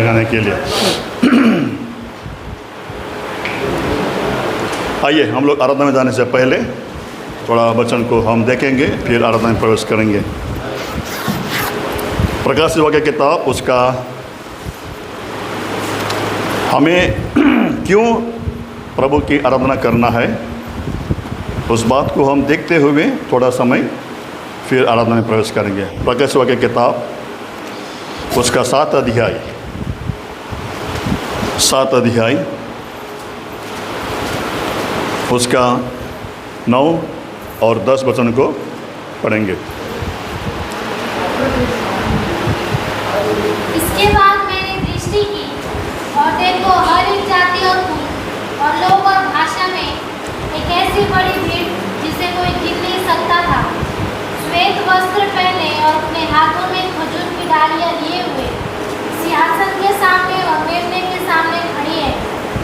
जाने के लिए। आइए हम लोग आराधना में जाने से पहले थोड़ा वचन को हम देखेंगे, फिर आराधना में प्रवेश करेंगे। प्रकाशित वाक्य किताब उसका हमें क्यों प्रभु की आराधना करना है, उस बात को हम देखते हुए थोड़ा समय फिर आराधना में प्रवेश करेंगे। प्रकाशित वाक्य किताब उसका 7 अध्याय उसका 9 और 10 वचन को पढ़ेंगे। इसके बाद मैंने दृष्टि की और देखो हर एक जाति और कुल और लोग और भाषा में एक ऐसी बड़ी भीड़ जिसे कोई गिन नहीं सकता था, श्वेत वस्त्र पहने और अपने हाथों में खजूर की डालियां लिए हुए सिंहासन के सामने और मेमने के सामने खड़ी है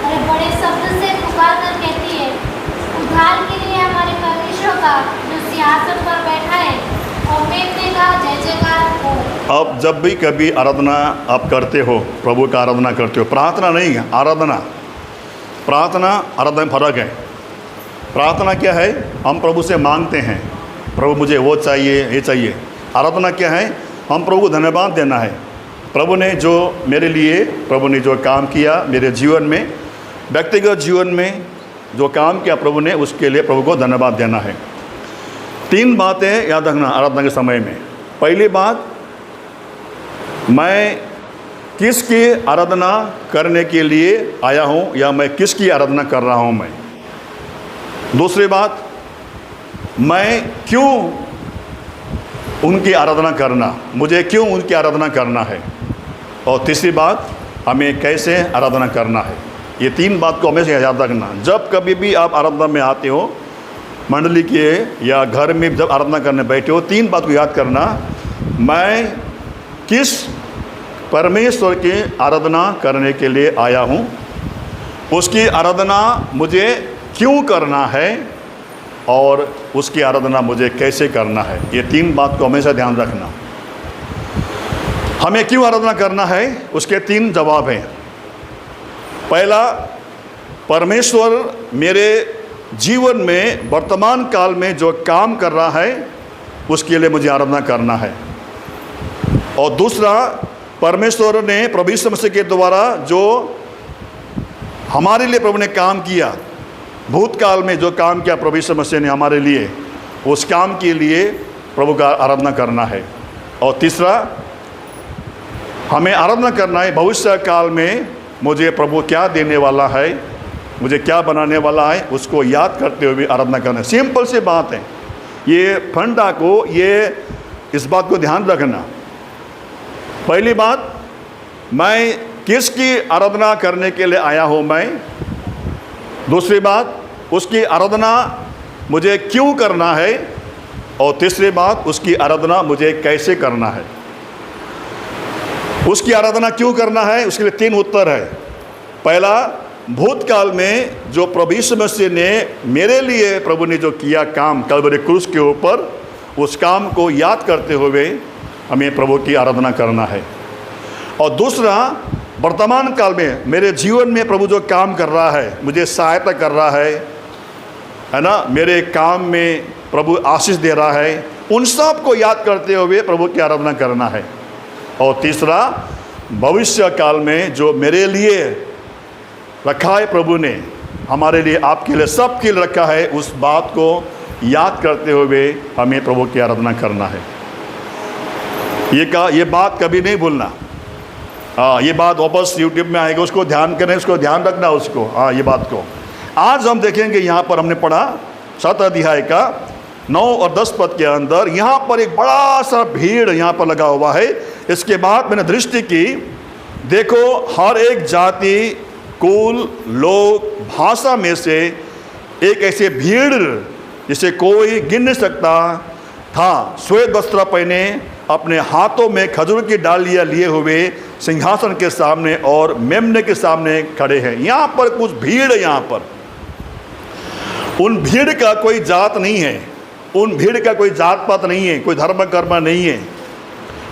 और बड़े शब्द से पुकार कर कहती है, उद्धार के लिए हमारे परमेश्वर का जो सिंहासन पर बैठा है और मेमने का जय जयकार हो। अब जब भी कभी आराधना आप करते हो, प्रभु का आराधना करते हो, प्रार्थना नहीं है, आराधना। प्रार्थना आराधना में फर्क है। प्रार्थना क्या है? हम प्रभु से मांगते हैं, प्रभु मुझे वो चाहिए, ये चाहिए। आराधना क्या है? हम प्रभु को धन्यवाद देना है। प्रभु ने जो मेरे लिए, प्रभु ने जो काम किया मेरे जीवन में, व्यक्तिगत जीवन में जो काम किया प्रभु ने, उसके लिए प्रभु को धन्यवाद देना है। 3 बातें याद रखना आराधना के समय में। पहली बात, मैं किसकी आराधना करने के लिए आया हूँ या मैं किसकी आराधना कर रहा हूँ मैं। दूसरी बात, मैं क्यों उनकी आराधना करना, मुझे क्यों उनकी आराधना करना है। और तीसरी बात, हमें कैसे आराधना करना है। ये 3 बात को हमेशा याद रखना। जब कभी भी आप आराधना में आते हो, मंडली के या घर में जब आराधना करने बैठे हो, 3 बात को याद करना। मैं किस परमेश्वर की आराधना करने के लिए आया हूँ, उसकी आराधना मुझे क्यों करना है और उसकी आराधना मुझे कैसे करना है। ये 3 बात को हमेशा ध्यान रखना। हमें क्यों आराधना करना है, उसके 3 जवाब हैं। पहला, परमेश्वर मेरे जीवन में वर्तमान काल में जो काम कर रहा है उसके लिए मुझे आराधना करना है। और दूसरा, परमेश्वर ने प्रभु यीशु मसीह के द्वारा जो हमारे लिए प्रभु ने काम किया, भूतकाल में जो काम किया प्रभु यीशु मसीह ने हमारे लिए, उस काम के लिए प्रभु का आराधना करना है। और तीसरा, हमें आराधना करना है भविष्य काल में मुझे प्रभु क्या देने वाला है, मुझे क्या बनाने वाला है, उसको याद करते हुए आराधना करना है। सिंपल सी बात है। ये फंडा को, ये इस बात को ध्यान रखना। पहली बात, मैं किसकी आराधना करने के लिए आया हूँ मैं। दूसरी बात, उसकी आराधना मुझे क्यों करना है। और तीसरी बात, उसकी आराधना मुझे कैसे करना है। उसकी आराधना क्यों करना है, उसके लिए 3 उत्तर है। पहला, भूतकाल में जो प्रभु यीशु मसीह ने मेरे लिए, प्रभु ने जो किया काम कलवरी क्रूस के ऊपर, उस काम को याद करते हुए हमें प्रभु की आराधना करना है। और दूसरा, वर्तमान काल में मेरे जीवन में प्रभु जो काम कर रहा है, मुझे सहायता कर रहा है ना, मेरे काम में प्रभु आशीष दे रहा है, उन सब को याद करते हुए प्रभु की आराधना करना है। और तीसरा, भविष्य काल में जो मेरे लिए रखा है प्रभु ने, हमारे लिए, आपके लिए, सबके लिए रखा है, उस बात को याद करते हुए हमें प्रभु की आराधना करना है। ये बात कभी नहीं भूलना। ये बात वापस यूट्यूब में आएगा, उसको ध्यान करें, उसको ध्यान रखना उसको। ये बात को आज हम देखेंगे। यहाँ पर हमने पढ़ा 7 अध्याय का 9 और 10 पद के अंदर, यहाँ पर एक बड़ा सा भीड़ यहाँ पर लगा हुआ है। इसके बाद मैंने दृष्टि की, देखो हर एक जाति, कुल, लोग, भाषा में से एक ऐसे भीड़ जिसे कोई गिन नहीं सकता था, श्वेत वस्त्र पहने, अपने हाथों में खजूर की डालियां लिए हुए सिंहासन के सामने और मेमने के सामने खड़े हैं। यहाँ पर कुछ भीड़ है। यहाँ पर उन भीड़ का कोई जात नहीं है, उन भीड़ का कोई जात पात नहीं है, कोई धर्म कर्म नहीं है।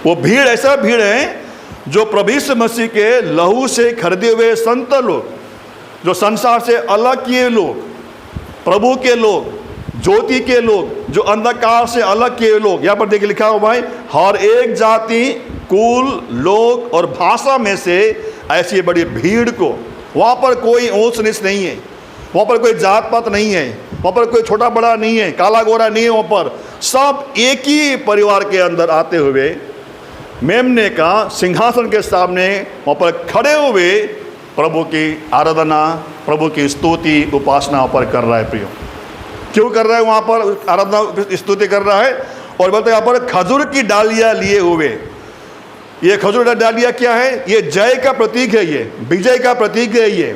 वो भीड़ ऐसा भीड़ है जो प्रभु यीशु मसीह के लहू से खरीदे हुए संत लोग, जो संसार से अलग किए लोग, प्रभु के लोग, ज्योति के लोग, जो अंधकार से अलग किए लोग, यहाँ पर देखिए लिखा हुआ है, हर एक जाति, कुल, लोग और भाषा में से ऐसी बड़ी भीड़ को, वहाँ पर कोई ऊंच नीच नहीं है, वहाँ पर कोई जात पात नहीं है, वहाँ पर कोई छोटा बड़ा नहीं है, काला गोरा नहीं है, वहाँ पर सब एक ही परिवार के अंदर आते हुए मेमने का सिंहासन के सामने वहाँ पर खड़े हुए प्रभु की आराधना, प्रभु की स्तुति, उपासना वहाँ पर कर रहा है। प्रियो, क्यों कर रहा है? वहाँ पर आराधना स्तुति कर रहा है। और बोलते यहाँ पर खजूर की डालियाँ लिए हुए, ये खजूर डालियाँ क्या है? ये जय का प्रतीक है, ये विजय का प्रतीक है। ये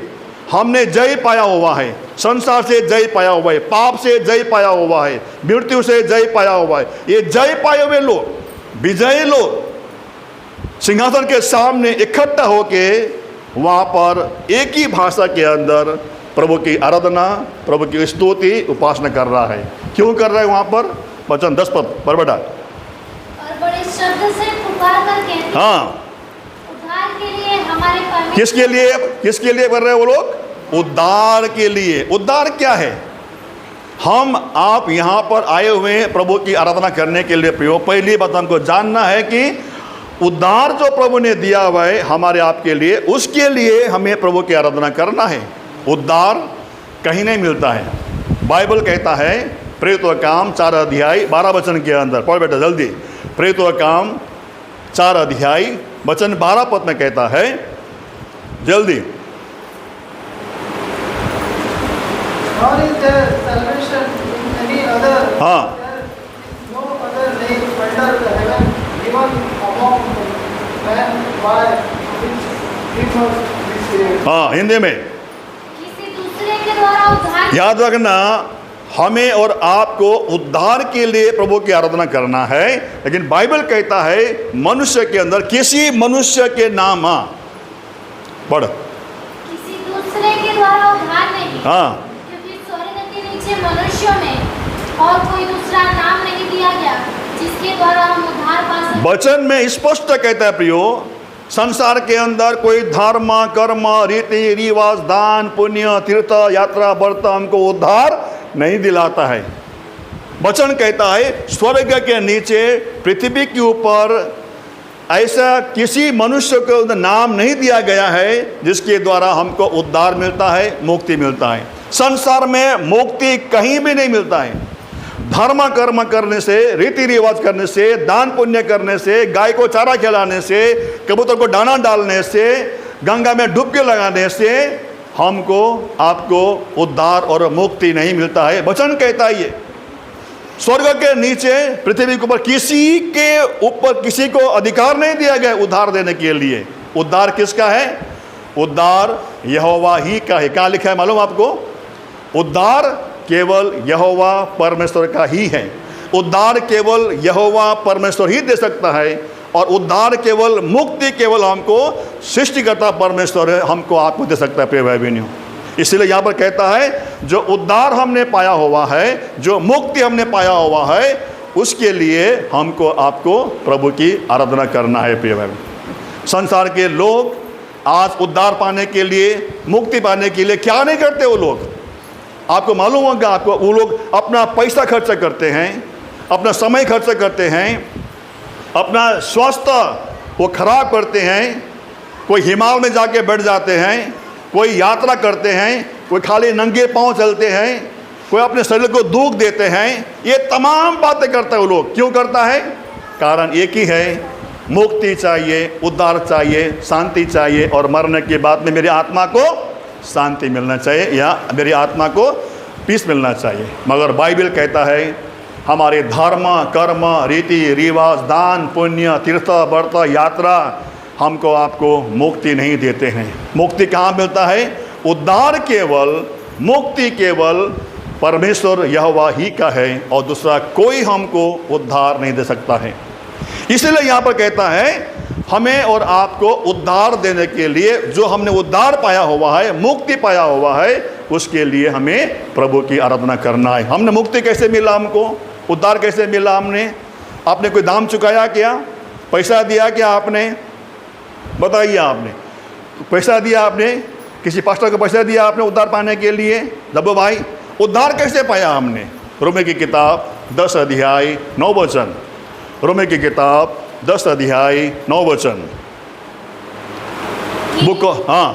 हमने जय पाया हुआ है, संसार से जय पाया हुआ है, पाप से जय पाया हुआ है, मृत्यु से जय पाया हुआ है। ये जय पाए हुए लोग, विजयी लोग सिंहासन के सामने इकट्ठा होके वहाँ पर एक ही भाषा के अंदर प्रभु की आराधना, प्रभु की स्तुति, उपासना कर रहा है। क्यों कर रहा है? वहाँ पर वचन 10 पद पर बेटा, और बड़े शब्द से पुकार कर कहते, हाँ, उद्धार के लिए हमारे परमेश्वर। किसके लिए कर रहे हैं वो लोग? उद्धार के लिए। उद्धार क्या है? हम आप यहाँ पर आए हुए हैं प्रभु की आराधना करने के लिए। प्रियो, पहली बात हमको जानना है कि उद्धार जो प्रभु ने दिया हुआ है हमारे आपके लिए, उसके लिए हमें प्रभु की आराधना करना है। उद्धार कहीं नहीं मिलता है। बाइबल कहता है प्रेरितों का काम 4 अध्याय 12 वचन के अंदर, पढ़ बेटा जल्दी। प्रेरितों का काम 4 अध्याय वचन 12 पद में कहता है, जल्दी। Nor is there salvation in any other. हाँ, There is no other name under the heaven given among men by which we must be saved. हाँ, हिंदी में किसी दूसरे के द्वारा उद्धार। याद रखना, हमें और आपको उद्धार के लिए प्रभु की आराधना करना है। लेकिन बाइबल कहता है मनुष्य के अंदर, किसी मनुष्य के नाम, पढ़, किसी दूसरे के द्वारा उद्धार नहीं। हाँ, मनुष्यों में और कोई दूसरा नाम नहीं दिया गया जिसके द्वारा हम उद्धार पा सकें। वचन में स्पष्ट कहता है प्रियो, संसार के अंदर कोई धर्म, कर्म, रीति रिवाज, दान पुण्य, तीर्थ यात्रा, व्रत हमको उद्धार नहीं दिलाता है। वचन कहता है स्वर्ग के नीचे, पृथ्वी के ऊपर ऐसा किसी मनुष्य को नाम नहीं दिया गया है जिसके द्वारा हमको उद्धार मिलता है, मुक्ति मिलता है। संसार में मुक्ति कहीं भी नहीं मिलता है। धर्म कर्म करने से, रीति रिवाज करने से, दान पुण्य करने से, गाय को चारा खिलाने से, कबूतर को दाना डालने से, गंगा में डुबकी लगाने से हमको आपको उद्धार और मुक्ति नहीं मिलता है। वचन कहता है ये स्वर्ग के नीचे, पृथ्वी के ऊपर किसी के ऊपर किसी को अधिकार नहीं दिया गया उद्धार देने के लिए। उद्धार किसका है? उद्धार यहोवा ही का है। क्या लिखा है मालूम आपको? उद्धार केवल यहोवा परमेश्वर का ही है। उद्धार केवल यहोवा परमेश्वर ही दे सकता है। और उद्धार केवल, मुक्ति केवल हमको सृष्टिकर्ता परमेश्वर है, हमको आपको दे सकता है। प्रिय भाई बहनों, इसलिए यहाँ पर कहता है जो उद्धार हमने पाया हुआ है, जो मुक्ति हमने पाया हुआ है, उसके लिए हमको आपको प्रभु की आराधना करना है। प्रिय भाई, संसार के लोग आज उद्धार पाने के लिए, मुक्ति पाने के लिए क्या नहीं करते? वो लोग, आपको मालूम होगा, आपको वो लोग अपना पैसा खर्च करते हैं, अपना समय खर्च करते हैं, अपना स्वास्थ्य वो खराब करते हैं। कोई हिमालय में जाके बैठ जाते हैं, कोई यात्रा करते हैं, कोई खाली नंगे पांव चलते हैं, कोई अपने शरीर को दुख देते हैं। ये तमाम बातें करता है वो लोग। क्यों करता है? कारण एक ही है, मुक्ति चाहिए, उद्धार चाहिए, शांति चाहिए, और मरने के बाद में मेरी आत्मा को शांति मिलना चाहिए, या मेरी आत्मा को पीस मिलना चाहिए। मगर बाइबल कहता है हमारे धर्म, कर्म, रीति रिवाज, दान पुण्य, तीर्थ व्रत, यात्रा हमको आपको मुक्ति नहीं देते हैं। मुक्ति कहाँ मिलता है? उद्धार केवल, मुक्ति केवल परमेश्वर यहोवा ही का है, और दूसरा कोई हमको उद्धार नहीं दे सकता है। इसलिए यहाँ पर कहता है हमें और आपको उद्धार देने के लिए, जो हमने उद्धार पाया हुआ है, मुक्ति पाया हुआ है, उसके लिए हमें प्रभु की आराधना करना है। हमने मुक्ति कैसे मिला? हमको उद्धार कैसे मिला? आपने कोई दाम चुकाया क्या? पैसा दिया क्या आपने? बताइए, आपने पैसा दिया, आपने किसी पास्टर को पैसा दिया आपने उद्धार पाने के लिए? दबो भाई, उद्धार कैसे पाया हमने? रोमे की किताब 10 अध्याय 9 वचन। रोमे की किताब 10 अध्याय 9 वचन। बुक, हाँ,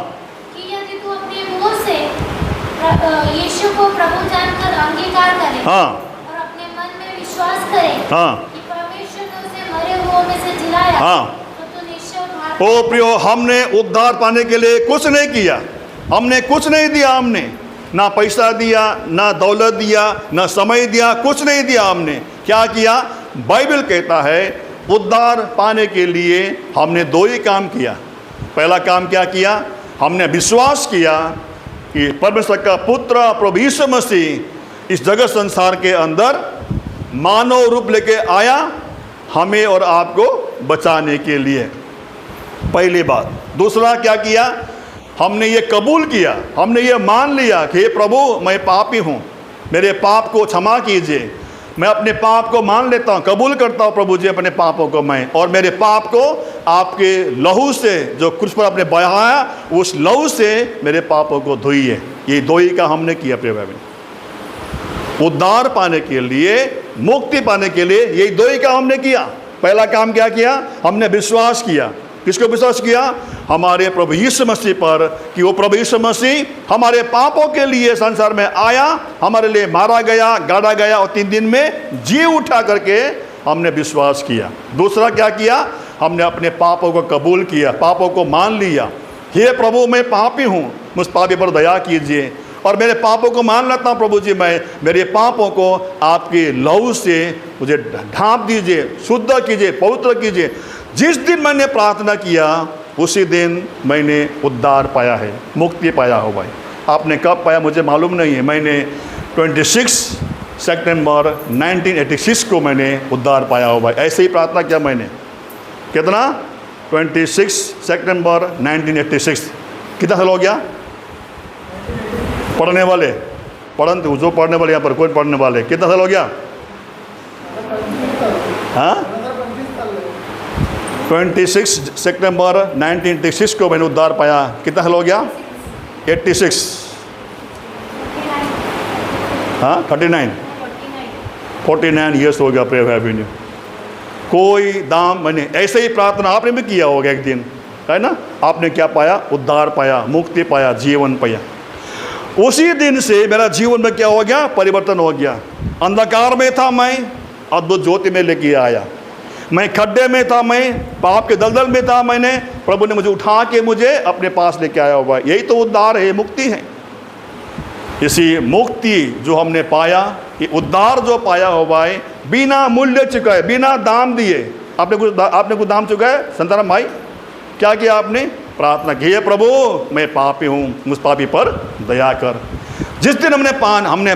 कि यदि तू अपने मुंह से यीशु को प्रभु जानकर अंगीकार करे, हाँ, और अपने मन में विश्वास करे, हाँ, कि परमेश्वर ने उसे मरे हुओं में से जिलाया, हाँ। तो तू निश्चय उद्धार ओ प्रियो, हमने उद्धार पाने के लिए कुछ नहीं किया, हमने कुछ नहीं दिया, हमने ना पैसा दिया, ना दौलत दिया, ना समय दिया, कुछ नहीं दिया। हमने क्या किया? बाइबल कहता है उद्धार पाने के लिए हमने दो ही काम किया। पहला काम क्या किया? हमने विश्वास किया कि परमेश्वर का पुत्र प्रभु यीशु मसीह इस जगत संसार के अंदर मानव रूप लेके आया हमें और आपको बचाने के लिए, पहली बात। दूसरा क्या किया? हमने ये कबूल किया, हमने ये मान लिया कि हे प्रभु, मैं पापी हूँ, मेरे पाप को क्षमा कीजिए। मैं अपने पाप को मान लेता हूँ, कबूल करता हूँ प्रभु जी अपने पापों को मैं, और मेरे पाप को आपके लहू से जो क्रूस पर आपने बहाया, उस लहू से मेरे पापों को धोइए। ये दो ही का हमने किया प्रिय भाई। उद्धार पाने के लिए, मुक्ति पाने के लिए यही दो ही का हमने किया। पहला काम क्या किया? हमने विश्वास किया। किसको विश्वास किया? हमारे प्रभु यीशु मसीह पर, कि वो प्रभु यीशु मसीह हमारे पापों के लिए संसार में आया, हमारे लिए मारा गया, गाड़ा गया और 3 दिन में जी उठा करके हमने विश्वास किया। दूसरा क्या किया? हमने अपने पापों को कबूल किया, पापों को मान लिया। हे प्रभु, मैं पापी हूँ, मुझ पापी पर दया कीजिए, और मेरे पापों को मान लेता हूँ प्रभु जी, मैं मेरे पापों को आपके लहू से मुझे ढांप दीजिए, शुद्ध कीजिए, पवित्र कीजिए। जिस दिन मैंने प्रार्थना किया उसी दिन मैंने उद्धार पाया है, मुक्ति पाया हो भाई। आपने कब पाया मुझे मालूम नहीं है। मैंने 26 सितंबर 1986 को मैंने उद्धार पाया हो भाई। ऐसे ही प्रार्थना किया मैंने। कितना? 26 सितंबर 1986। कितना साल हो गया? पढ़ने वाले पढ़न, जो पढ़ने वाले यहाँ पर कोई पढ़ने वाले, कितना साल हो गया? हाँ, 26 सितंबर 1986 को मैंने उद्धार पाया। कितना साल हो गया? 86। हाँ, 49 ईयर्स हो गया प्रिय भाई। कोई दाम मैंने ऐसे ही प्रार्थना आपने भी किया होगा एक दिन, है ना? आपने क्या पाया? उद्धार पाया, मुक्ति पाया, जीवन पाया। उसी दिन से मेरा जीवन में क्या हो गया? परिवर्तन हो गया। अंधकार में था मैं, अद्भुत ज्योति में लेके आया। मैं खड्डे में था, मैं पाप के दलदल में था, मैंने प्रभु ने मुझे उठा के मुझे अपने पास लेके आया हुआ। यही तो उद्धार है, मुक्ति है। इसी मुक्ति जो हमने पाया, ये उद्धार जो पाया हुआ है, बिना मूल्य चुकाए, बिना दाम दिए। आपने कुछ दाम चुकाए संताराम भाई? क्या किया आपने? प्रार्थना की, हे प्रभु, मैं पापी हूँ, मुझ पापी पर दया कर। जिस दिन हमने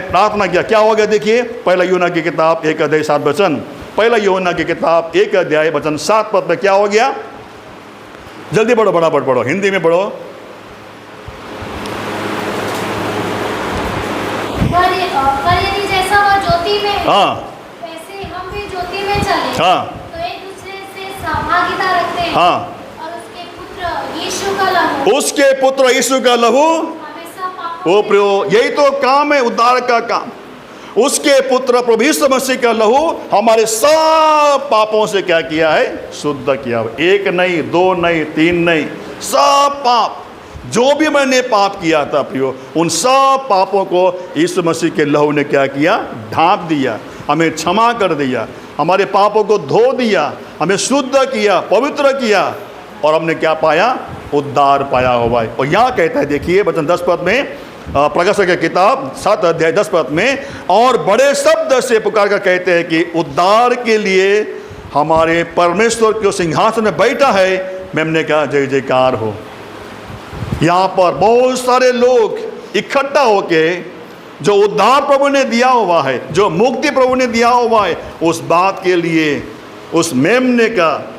प्रार्थना किया, क्या हो गया? देखिए, पहला यूहन्ना की किताब 1 अध्याय 7 वचन। पहला यूहन्ना की किताब 1 अध्याय वचन 7 पद में क्या हो गया? जल्दी पढ़ो, बराबर पढ़ो, हिंदी में पढ़ो। पर यदि जैसा वह ज्योति में है, हाँ, वैसे हम भी ज्योति में चले, हाँ, तो एक दूसरे से सहभागिता रखते हैं, हाँ। और उसके पुत्र यीशु का लहू ओ हमेशा पापों प्रियो, यही तो काम है उद्धार का काम। उसके पुत्र प्रभु यीशु मसीह का लहू हमारे सब पापों से क्या किया है? शुद्ध किया। एक नहीं, दो नहीं, तीन नहीं, सब पाप, जो भी मैंने पाप किया था प्रियो, उन सब पापों को यीशु मसीह के लहू ने क्या किया? ढांप दिया, हमें क्षमा कर दिया, हमारे पापों को धो दिया, हमें शुद्ध किया, पवित्र किया, और हमने क्या पाया? उद्धार पाया हो भाई। और यहाँ कहता है, देखिए वचन 10 पद में, प्रकाशित की किताब 7 अध्याय 10 पद में, और बड़े शब्द से पुकार कर कहते हैं कि उद्धार के लिए हमारे परमेश्वर के सिंहासन में बैठा है, मैंने कहा जय जयकार हो। यहाँ पर बहुत सारे लोग इकट्ठा होके जो उद्धार प्रभु ने दिया हुआ है, जो मुक्ति प्रभु ने दिया हुआ है, उस बात के लिए, उस मेमने का,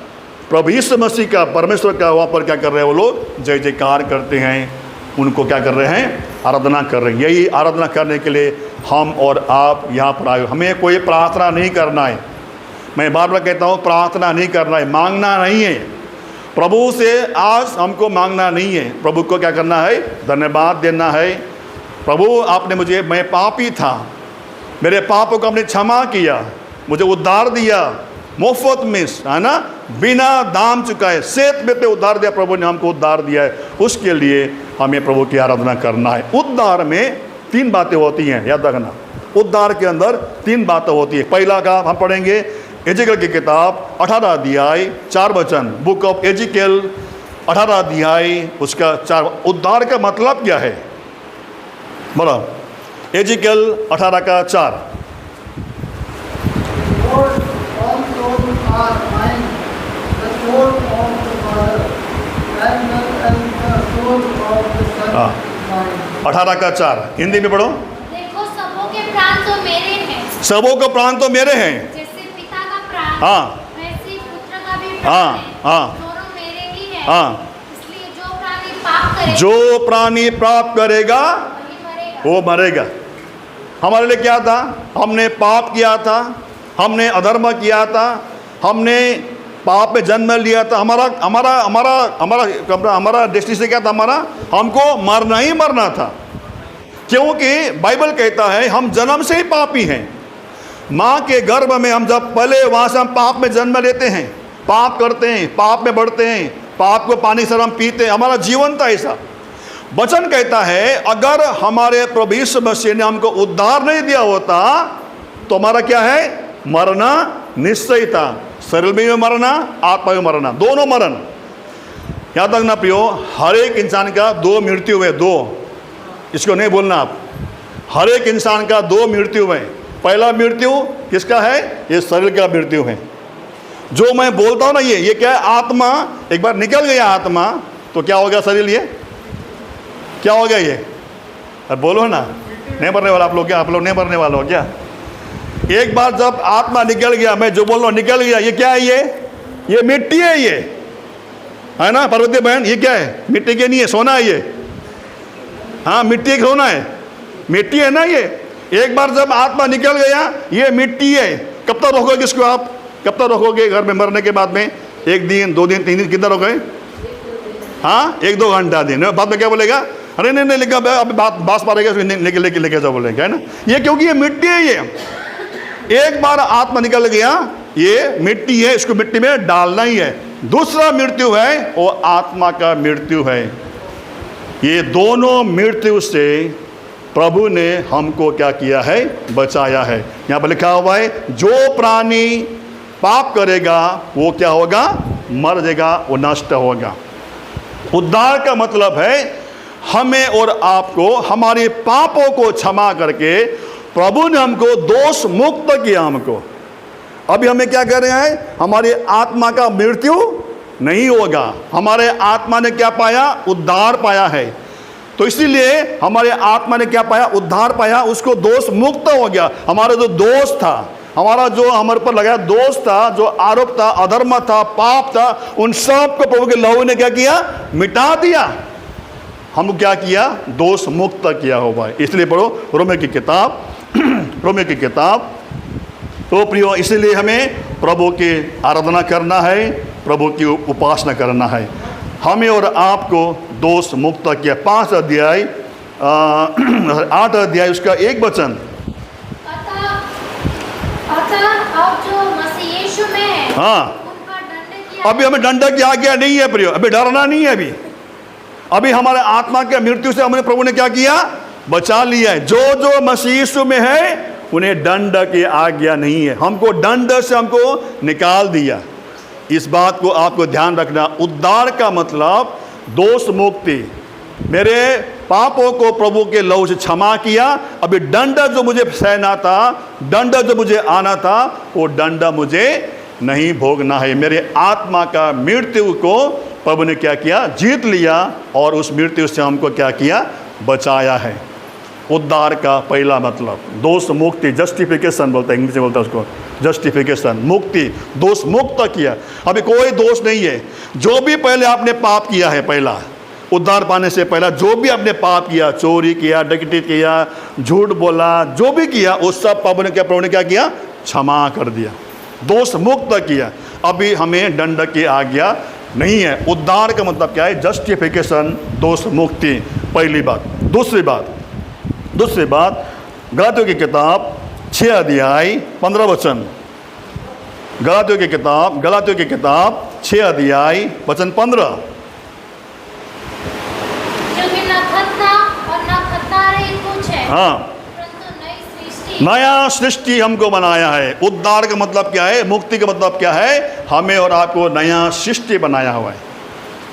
प्रभु यीशु मसीह का, परमेश्वर का वहाँ पर क्या कर रहे हैं? वो लोग जय जयकार करते हैं, उनको क्या कर रहे हैं? आराधना कर रहे हैं। यही आराधना करने के लिए हम और आप यहाँ पर आए। हमें कोई प्रार्थना नहीं करना है। मैं बार बार कहता हूँ, प्रार्थना नहीं करना है, मांगना नहीं है। प्रभु से आज हमको मांगना नहीं है, प्रभु को क्या करना है? धन्यवाद देना है। प्रभु आपने मुझे, मैं पापी था, मेरे पापों को आपने क्षमा किया, मुझे उद्धार दिया मुफ्त में, है ना, बिना दाम चुकाए, सेत में पे उद्धार दिया। प्रभु ने हमको उद्धार दिया है, उसके लिए हमें प्रभु की आराधना करना है। उद्धार में 3 बातें होती हैं, याद रखना। उद्धार के अंदर 3 बातें होती है। पहला का हम पढ़ेंगे एजेकियल की किताब 18 अध्याय 4 वचन, बुक ऑफ एजेकियल 18 अध्याय उसका 4। उद्धार का मतलब क्या है? बोलो, एजेकियल 18 का 4। Lord, all souls are mine, the soul of the Father, and the soul of the Son हाँ। is mine. 18 का 4 हिंदी में पढ़ो। देखो सबों के प्राण तो मेरे हैं, सबों का प्राण तो मेरे हैं। जैसे पिता का प्राण हाँ। वैसे ही पुत्र का भी हाँ, प्राण है, हाँ। दोनों मेरे ही हैं। हाँ। इसलिए जो प्राणी पाप करे जो प्राणी पाप करेगा वही मरेगा। वो मरेगा। हमारे लिए क्या था? हमने पाप किया था, हमने अधर्म किया था, हमने पाप में जन्म लिया था। हमारा डेस्टिनेशन क्या था? हमको मरना ही मरना था, क्योंकि बाइबल कहता है हम जन्म से ही पापी हैं। माँ के गर्भ में हम जब पहले वहाँ से हम पाप में जन्म लेते हैं, पाप करते हैं, पाप में बढ़ते हैं, पाप को पानी से हम पीते हैं, हमारा जीवन था ऐसा। वचन कहता है अगर हमारे प्रभु यीशु मसीह ने हमको उद्धार नहीं दिया होता तो हमारा क्या है? मरना निश्चय था। शरीर में मरना, आत्मा में मरना, दोनों मरण। याद रखना प्रियो, हर एक इंसान का 2 मृत्यु है, 2। इसको नहीं बोलना आप। हर एक इंसान का 2 मृत्यु है। पहला मृत्यु किसका है? ये शरीर का मृत्यु है। जो मैं बोलता हूँ ना, ये क्या है? आत्मा एक बार निकल गया आत्मा तो क्या हो गया? शरीर ये क्या हो गया? ये अब बोलो ना, नहीं मरने वाला आप लोग क्या? आप लोग नहीं मरने वाले हो क्या? एक बार जब आत्मा निकल गया, मैं जो बोल रहा हूँ निकल गया, ये क्या है? ये मिट्टी है, ये है ना पार्वती बहन? ये क्या है? मिट्टी के नहीं है, सोना है ये। हाँ, मिट्टी एक सोना है, मिट्टी है ना ये। एक बार जब आत्मा निकल गया, ये मिट्टी है। कब तक रखोगे इसको आप? कब तक रखोगे घर में मरने के बाद में? 1 दिन, 2 दिन, 3 दिन, कितना रखोगे? हाँ, 1-2 घंटा दिन। बाद में क्या बोलेगा? अरे नहीं लेगा, अभी बास मारेगा, लेके जाओ बोलेगा, है ना। ये क्योंकि ये मिट्टी है। ये एक बार आत्मा निकल गया, ये मिट्टी है, इसको मिट्टी में डालना ही है। दूसरा मृत्यु है वो आत्मा का मृत्यु है। ये दोनों मृत्यु से प्रभु ने हमको क्या किया है? बचाया है। यहाँ पर लिखा हुआ है जो प्राणी पाप करेगा वो क्या होगा? मर जाएगा, वो नष्ट होगा। उद्धार का मतलब है हमें और आपको हमारे पापों को क्षमा करके प्रभु ने हमको दोष मुक्त किया। हमको अभी हमें क्या कर रहे हैं? हमारी आत्मा का मृत्यु नहीं होगा। हमारे आत्मा ने क्या पाया? उद्धार पाया है। तो इसीलिए हमारे आत्मा ने क्या पाया? उद्धार पाया, उसको दोष मुक्त हो गया। हमारा जो दोष था, हमारा जो हमारे पर लगाया दोष था, जो आरोप था, अधर्म था, पाप था, उन सब को प्रभु के लहू ने क्या किया? मिटा दिया। हम क्या किया? दोष मुक्त किया हुआ है। इसलिए पढ़ो रोमियो की किताब, रोमियो की किताब। तो प्रियो, इसलिए हमें प्रभु की आराधना करना है, प्रभु की उपासना करना है। हमें और आपको दोष मुक्त किया। 5 अध्याय 8 अध्याय उसका 1 वचन। अतः अब जो मसीह यीशु में है, हाँ, उनका दंड किया। अभी हमें दंड की आज्ञा नहीं है प्रियो, अभी डरना नहीं है। अभी हमारे आत्मा के मृत्यु से हमने प्रभु ने क्या किया? बचा लिया है। जो मसीह यीशु में है उन्हें दंड की आज्ञा नहीं है। हमको दंड से हमको निकाल दिया। इस बात को आपको ध्यान रखना। उद्धार का मतलब दोष मुक्ति। मेरे पापों को प्रभु के लहू से क्षमा किया। अभी दंड जो मुझे सहना था, दंड जो मुझे आना था, वो दंड मुझे नहीं भोगना है। मेरे आत्मा का मृत्यु को प्रभु ने क्या किया? जीत लिया, और उस मृत्यु से हमको क्या किया? बचाया है। उद्धार का पहला मतलब दोष मुक्ति, जस्टिफिकेशन बोलता है, इंग्लिश में बोलता है उसको, जस्टिफिकेशन, मुक्ति, दोष मुक्त किया। अभी कोई दोष नहीं है। जो भी पहले आपने पाप किया है, पहला उद्धार पाने से पहला जो भी आपने पाप किया, चोरी किया, डकैती किया, झूठ बोला, जो भी किया, उस सब प्रभु ने क्या किया? क्षमा कर दिया, दोष मुक्त किया। अभी हमें दंड की आज्ञा नहीं है। उद्धार का मतलब क्या है? जस्टिफिकेशन, दोष मुक्ति, पहली बात। दूसरी बात गलातियों की किताब 6 अध्याय 15 वचन। गलातियों की किताब 6 अध्याय वचन 15। क्योंकि न खतना और न खतना रहित कुछ है, हाँ, परंतु नई सृष्टि। नया सृष्टि हमको बनाया है। उद्धार का मतलब क्या है? मुक्ति का मतलब क्या है? हमें और आपको नया सृष्टि बनाया हुआ है।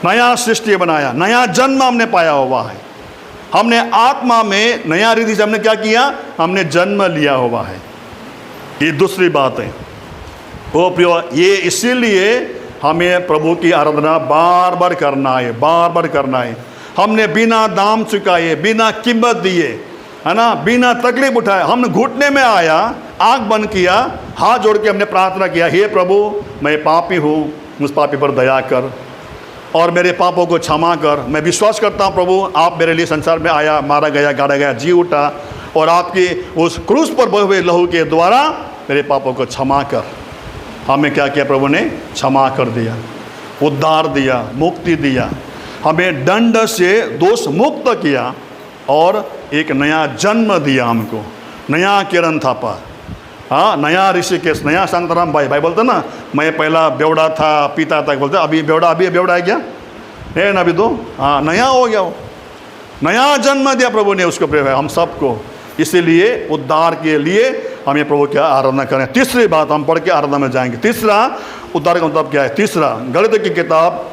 नया सृष्टि बनाया, नया जन्म हमने पाया हुआ है। हमने आत्मा में नया रीति से हमने क्या किया? हमने जन्म लिया हुआ है। ये दूसरी बात है। ओ प्रियो, ये इसीलिए हमें प्रभु की आराधना बार बार करना है। हमने बिना दाम चुकाए, बिना कीमत दिए, है ना, बिना तकलीफ उठाए, हमने घुटने में आया, आंख बंद किया, हाथ जोड़ के हमने प्रार्थना किया, हे प्रभु मैं पापी हूँ, मुझ पापी पर दया कर और मेरे पापों को क्षमा कर। मैं विश्वास करता हूँ प्रभु आप मेरे लिए संसार में आया, मारा गया, गाड़ा गया, जी उठा और आपके उस क्रूस पर बहे हुए लहू के द्वारा मेरे पापों को क्षमा कर। हमें क्या किया? प्रभु ने क्षमा कर दिया, उद्धार दिया, मुक्ति दिया, हमें दंड से दोष मुक्त किया और एक नया जन्म दिया हमको, नया किरण थापा, हाँ, नया ऋषिकेश, नया शांताराम भाई बोलते ना, मैं पहला बेवड़ा था, पीता था, बोलते अभी बेवड़ा है क्या? है ना, अभी तो हाँ नया हो गया, वो नया जन्म दिया प्रभु ने उसको प्रेम है हम सबको। इसीलिए उद्धार के लिए हमें प्रभु क्या आराधना करें। तीसरी बात हम पढ़ के आराधना में जाएंगे। तीसरा उद्धार का मतलब क्या है? तीसरा गलातियों की किताब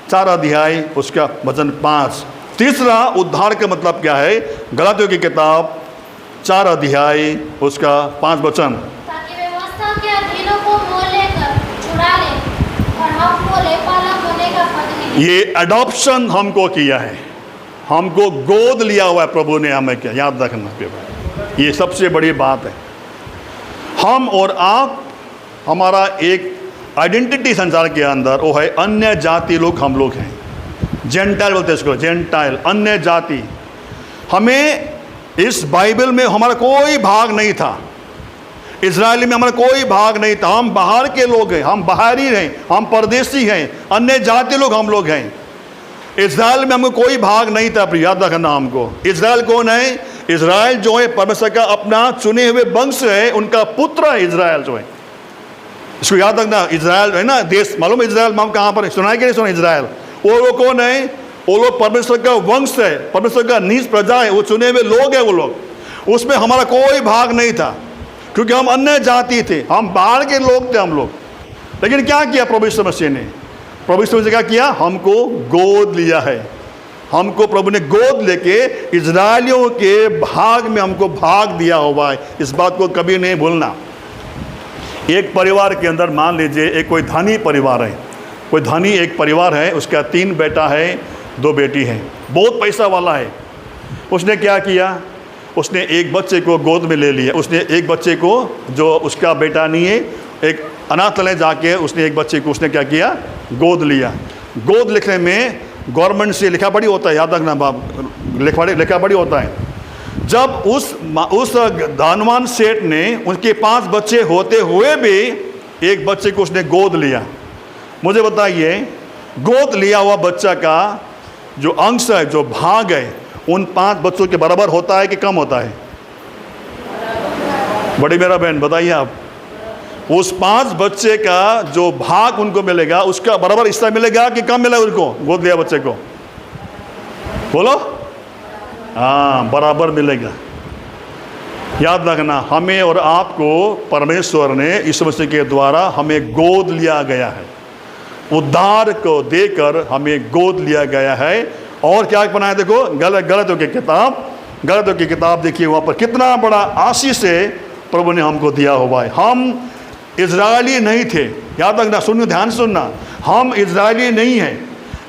4 अध्याय उसका वचन 5। तीसरा उद्धार का मतलब क्या है? गलातियों की किताब 4 अध्याय उसका 5 वचन। ताकि व्यवस्था के अधीनों को मोल लेकर छुड़ा ले और हमको लेपालक होने का पद मिले। ये अडॉप्शन हमको किया है, हमको गोद लिया हुआ है प्रभु ने हमें क्या, याद रखना। ये सबसे बड़ी बात है। हम और आप, हमारा एक आइडेंटिटी संसार के अंदर वो है अन्य जाति लोग, हम लोग हैं, जेंटाइल बोलते हैं इसको, जेंटाइल, अन्य जाति। हमें इस बाइबल में हमारा कोई भाग नहीं था, इजराइल में हमारा कोई भाग नहीं था। हम बाहर के लोग हैं, हम बाहरी हैं, हम परदेशी हैं, अन्य जाति लोग हम लोग हैं। इजराइल में हमको कोई भाग नहीं था। याद रखना हमको, इजराइल कौन है? इजराइल जो है परमेश्वर का अपना चुने हुए वंश है, उनका पुत्र है इजराइल जो है। इसको याद रखना। इजराइल है ना देश, मालूम है इजराइल हम कहाँ पर सुना है कि नहीं सुना? इजराइल वो लोग कौन है? वो लोग परमेश्वर का वंश है, परमेश्वर का नीच प्रजा है, वो चुने हुए लोग हैं वो लोग। उसमें हमारा कोई भाग नहीं था क्योंकि हम अन्य जाति थे, हम बाहर के लोग थे हम लोग। लेकिन क्या किया प्रभु यीशु मसीह ने? प्रभु यीशु मसीह क्या किया? हमको गोद लिया है। हमको प्रभु ने गोद लेके इजराइलियों के भाग में हमको भाग दिया हुआ है। इस बात को कभी नहीं भूलना। एक परिवार के अंदर मान लीजिए एक कोई धनी परिवार है, कोई धनी एक परिवार है, उसका 3 बेटा है, 2 बेटी हैं, बहुत पैसा वाला है। उसने क्या किया? उसने एक बच्चे को गोद में ले लिया। उसने एक बच्चे को, जो उसका बेटा नहीं है, एक अनाथालय जाके उसने एक बच्चे को उसने क्या किया? गोद लिया। गोद लिखने में गवर्नमेंट से लिखा पढ़ी होता है, याद रखना बाप, लिखा पढ़ी होता है। जब उस धनवान सेठ ने उनके 5 बच्चे होते हुए भी एक बच्चे को उसने गोद लिया। मुझे बताइए, गोद लिया हुआ बच्चा का जो अंश है, जो भाग है, उन 5 बच्चों के बराबर होता है कि कम होता है? बड़ी मेरा बहन बताइए आप, उस 5 बच्चे का जो भाग उनको मिलेगा उसका बराबर हिस्सा मिलेगा कि कम मिलेगा उनको? गोद लिया बच्चे को बोलो। हाँ, बराबर मिलेगा। याद रखना, हमें और आपको परमेश्वर ने यीशु मसीह के द्वारा हमें गोद लिया गया है। उद्धार को देकर हमें गोद लिया गया है। और क्या बनाया? देखो गलातियों की किताब देखिए, वहाँ पर कितना बड़ा आशीष है प्रभु ने हमको दिया हुआ है। हम इजरायली नहीं थे, याद रखना, सुनिए, ध्यान से सुनना। हम इजरायली नहीं हैं,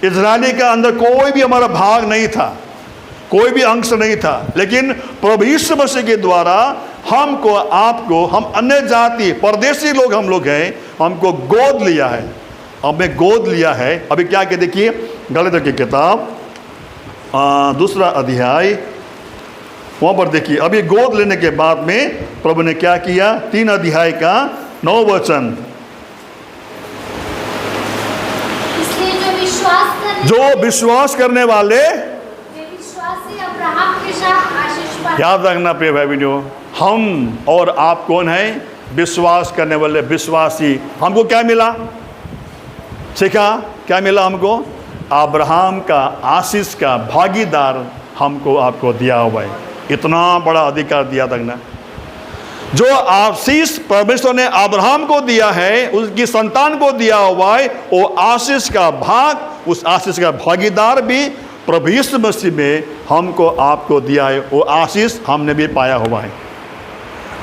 इजरायली का अंदर कोई भी हमारा भाग नहीं था, कोई भी अंश नहीं था। लेकिन प्रभु यीशु मसीह के द्वारा हमको, आपको, हम अन्य जाति परदेशी लोग हम लोग हैं, हमको गोद लिया है, हमें गोद लिया है। अभी क्या क्या देखिए, गलातियों की किताब 2 अध्याय, वहाँ पर देखिए। अभी गोद लेने के बाद में प्रभु ने क्या किया? 3 अध्याय का 9 वचन। इसलिए जो जो विश्वास करने वाले, वे विश्वासी अब्राहम के साथ आशीष पाए। याद रखना प्रिय भाई बहनों, हम और आप कौन हैं? विश्वास करने वाले विश्वासी। हमको क्या मिला? सीखा क्या मिला हमको? अब्राहम का आशीष का भागीदार हमको आपको दिया हुआ है। इतना बड़ा अधिकार दिया था ना। जो आशीष परमेश्वर ने अब्राहम को दिया है, उसकी संतान को दिया हुआ है, वो आशीष का भाग, उस आशीष का भागीदार भी प्रभु यीशु मसीह में हमको आपको दिया है। वो आशीष हमने भी पाया हुआ है।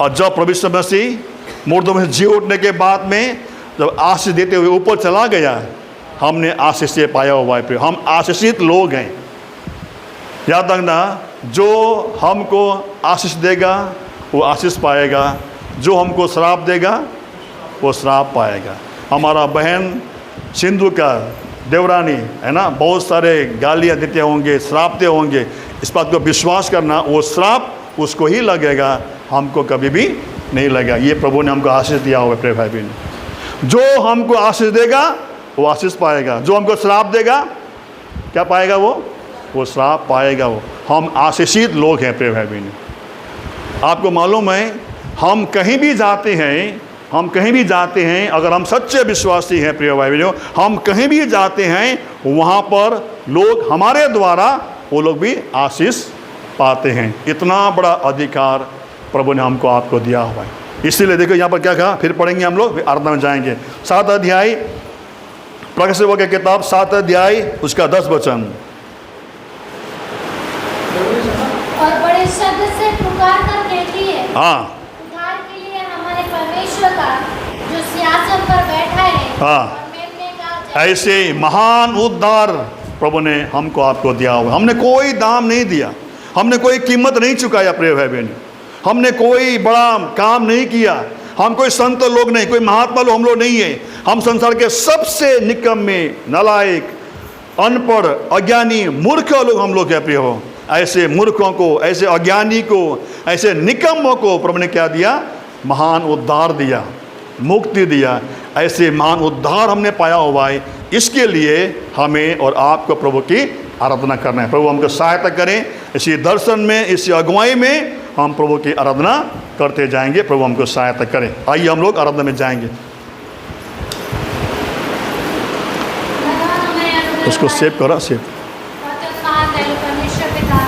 और जब प्रभु यीशु मसीह मुर्दों में जी उठने के बाद में जब आशीष देते हुए ऊपर चला गया, हमने आशीष से पाया हुआ है। हम आशीषित लोग हैं। याद रखना, जो हमको आशीष देगा वो आशीष पाएगा, जो हमको श्राप देगा वो श्राप पाएगा। हमारा बहन सिंधु का देवरानी है ना, बहुत सारे गालियाँ देते होंगे, श्रापते होंगे। इस बात को विश्वास करना, वो श्राप उसको ही लगेगा, हमको कभी भी नहीं लगेगा। ये प्रभु ने हमको आशीष दिया हुआ है प्रिय भाई बहन। जो हमको आशीष देगा वो आशीष पाएगा, जो हमको श्राप देगा क्या पाएगा? वो श्राप पाएगा। वो हम आशीषित लोग हैं प्रिय भाई बहन। आपको मालूम है, हम कहीं भी जाते हैं, अगर हम सच्चे विश्वासी हैं प्रिय भाई बहनों, हम कहीं भी जाते हैं, वहाँ पर लोग हमारे द्वारा वो लोग भी आशीष पाते हैं। इतना बड़ा अधिकार प्रभु ने हमको आपको दिया हुआ है। इसीलिए देखो यहाँ पर क्या कहा, फिर पढ़ेंगे हम लोग, आराधना में जाएंगे। 7 अध्याय प्रकाशित वाक्य की किताब 7 अध्याय उसका 10 वचन। और बड़े शब्द से पुकार कर कहती है, हाँ, उद्धार के लिए हमारे परमेश्वर का जो सिंहासन पर बैठा है, हाँ, और मेमने का जय। ऐसे महान उद्धार प्रभु ने हमको आपको दिया हुआ। हमने कोई दाम नहीं दिया, हमने कोई कीमत नहीं चुकाया प्रिय भाई बहन। हमने कोई बड़ा काम नहीं किया, हम कोई संत लोग नहीं, कोई महात्मा लोग हम लोग नहीं है। हम संसार के सबसे निकम्मे, नालायक, अनपढ़, अज्ञानी, मूर्ख लोग हम लोग हैं प्रिय हो। ऐसे मूर्खों को, ऐसे अज्ञानी को, ऐसे निकम्मों को प्रभु ने क्या दिया? महान उद्धार दिया, मुक्ति दिया। ऐसे महान उद्धार हमने पाया हुआ है। इसके लिए हमें और आपको प्रभु की आराधना करना है। प्रभु हमको सहायता करें, इसी दर्शन में, इसी अगुवाई में हम प्रभु की आराधना करते जाएंगे। प्रभु हमको सहायता करें। आइए हम लोग आराधना में जाएंगे। उसको सेव करो, सेव। परमेश्वर पिता,